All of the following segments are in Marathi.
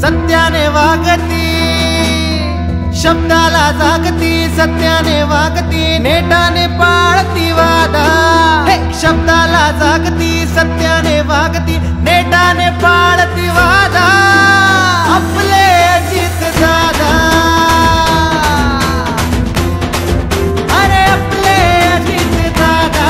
सत्याने वागती, शब्दाला जागती, सत्याने वागती, नेटाने पाळती वादा। शब्दाला जागती, सत्याने वागती, नेटाने पाळती वादा। आपले अजित दादा, अरे आपले अजित दादा।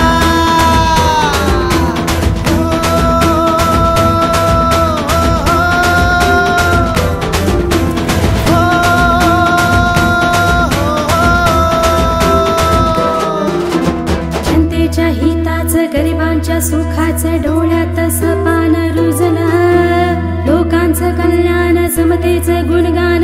जनतेच्या हिताचं, गरिबांच्या सुखाचं, डोळ्यात सपान रुजलं, लोकांचं कल्याण, समतेचं गुणगान